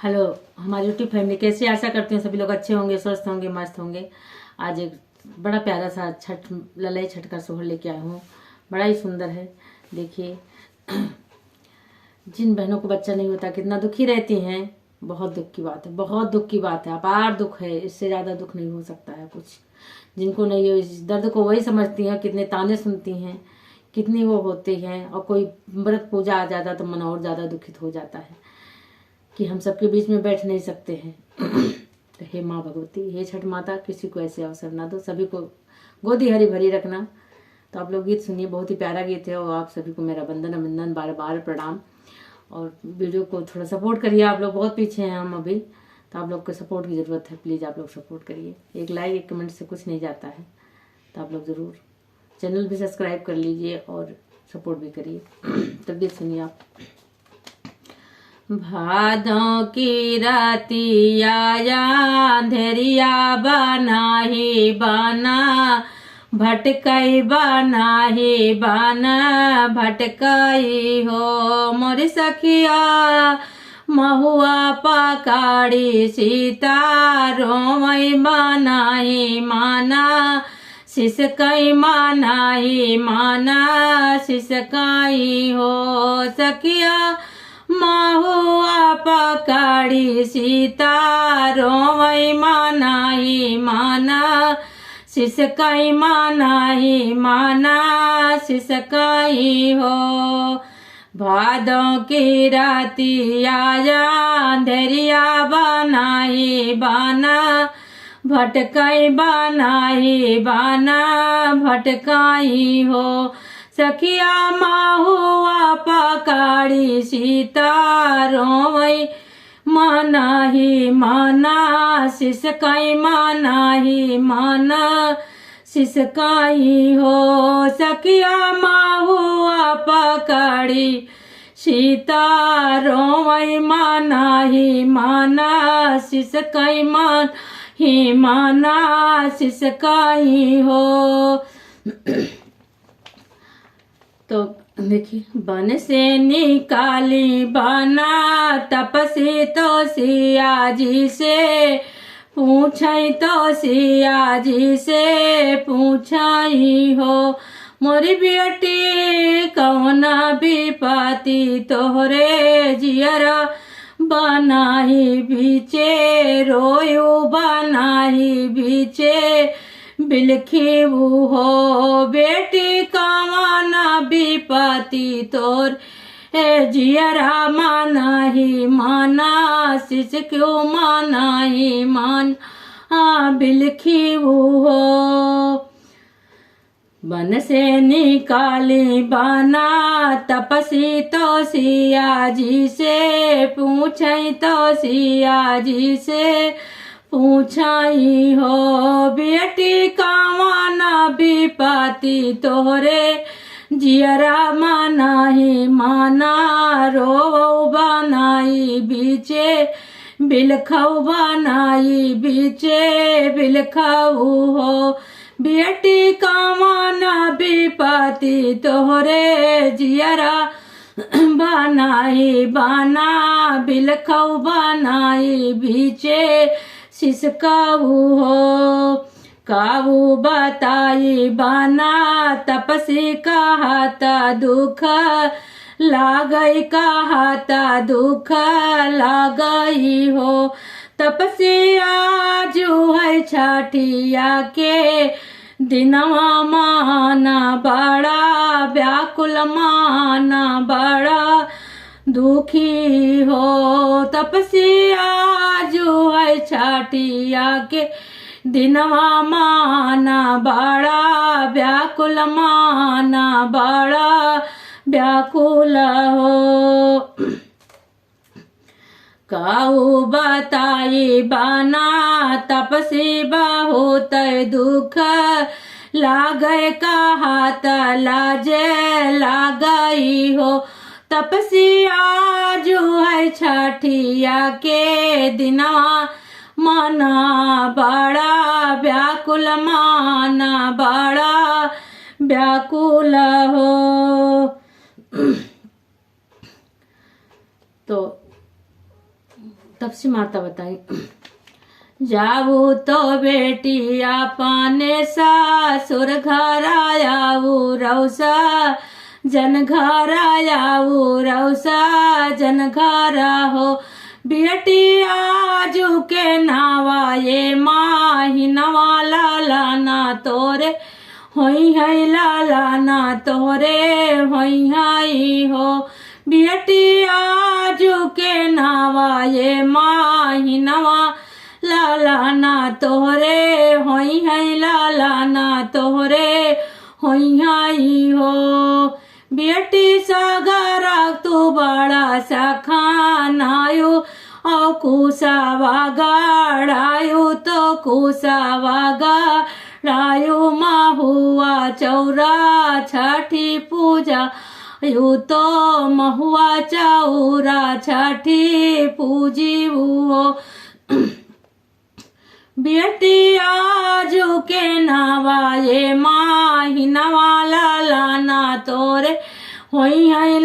Hello हमारी YouTube family, कैसी आशा करती हूँ सभी लोग अच्छे होंगे, स्वस्थ होंगे, मस्त होंगे। आज एक बड़ा प्यारा सा छठ ललाई छठ का सोहर लेके आया हूँ। बड़ा ही सुंदर है। देखिए जिन बहनों को बच्चा नहीं होता कितना दुखी रहती हैं। बहुत दुख की बात है, बहुत दुख की बात है, अपार दुख है। इससे ज़्यादा दुख नहीं हो सकता है कुछ। जिनको नहीं है इस दर्द को वही समझती हैं। कितने ताने सुनती हैं, कितनी वो होती हैं। और कोई व्रत पूजा आ जाता तो मन और ज़्यादा दुखित हो जाता है कि हम सबके बीच में बैठ नहीं सकते हैं। तो हे माँ भगवती, हे छठ माता, किसी को ऐसे अवसर ना दो, सभी को गोदी हरी भरी रखना। तो आप लोग गीत सुनिए, बहुत ही प्यारा गीत है। और आप सभी को मेरा वंदन अभिनंदन, बार बार प्रणाम। और वीडियो को थोड़ा सपोर्ट करिए। आप लोग बहुत पीछे हैं हम अभी, तो आप लोग को सपोर्ट की ज़रूरत है। प्लीज़ आप लोग सपोर्ट करिए। एक लाइक एक कमेंट से कुछ नहीं जाता है, तो आप लोग ज़रूर चैनल भी सब्सक्राइब कर लीजिए और सपोर्ट भी करिए। तब गीत सुनिए आप। भादों की रातिया अंधेरिया बनाही बना, भटकई बनाही बना, भटकई हो मोरी सखिया। महुआ पकाड़ी सीता रोमई बनाही माना, सिसकई मानाही माना, सिसकई हो सखिया। महुआ पकाड़ी सीता रोमई मानाही माना, सिसकई मानाही माना, सिसकई हो। भादों की रातिया अंधेरिया बनाही बना, भटकई बनाही बना, भटकई हो सखिया। महुआ पकाड़ी सीता रोमई मानाही माना, सिसकई मानाही माना, सिसकई हो सखिया। महुआ पकाड़ी सीता रोमई मानाही माना, सिसकई मानाही माना, सिसकई हो। तो देखिए, बन से निकाली बना तपसी तो सिया जी से पूछई, तो सिया जी से पूछई हो। मोरी बेटी कौना विपति तोहरे जियरा बनाही बीचे, रोयू बनाही बीचे बिलखीबू हो। बेटी कमाना विपति तोर हे जियरा मानाही माना, सिस क्यों मानाही मान बिलखीबू हो। बन से निकाली बना तपसी तो सिया जी से पूछई, तो सिया जी से पूछाई हो। बेटी कामना विपति तोहरे जियरा मानाही माना, रो बनाई बीचे बिलखऊ बनाई बीचे बिलखऊ हो। बेटी कामना विपति तोहरे जियरा बनाई बना, बिलखऊ बनाई बीचे सिसकाऊ हो। काऊ बताई बना तपसी कहता दुख लागई, कहता दुख लागई हो। तपसी आज है छठिया के दिनवा माना, बड़ा व्याकुल माना, बड़ा दुखी हो। तपसी आज है छठिया के दिनवा माना, बड़ा व्याकुल माना, बड़ा व्याकुल हो। काऊ बताई बना तपसी बहुत दुख लागय, कहत लाजे लागई हो। तपसी आज है छठिया के दिनवा माना, बड़ा व्याकुल माना, बड़ा व्याकुल हो। तो तब से माता बताई, जाऊ तो बेटिया पाने सासुर घर आयाऊ रौसा जन घर आयाऊ रौसा जन घर हो, बेटी आजू के नावा ये माही नवा लाला ना तोरे होई है लाला ना तोरे होई हाई हो, बेटी आजू के नावा ये माही नवा लाला ना तोहरे होई है लाला ना तोहरे होई हाई हो, बेटी सागर तू बड़ा सा खानायो औ कुसावा गाड़ायो तो कुसावा गाड़ायो महुआ चौरा छठी पूजा यू तो महुआ चौरा छठी पूजी हो, बेटी आजू के नावा ये माही नवा लाला ना तोरे होई है।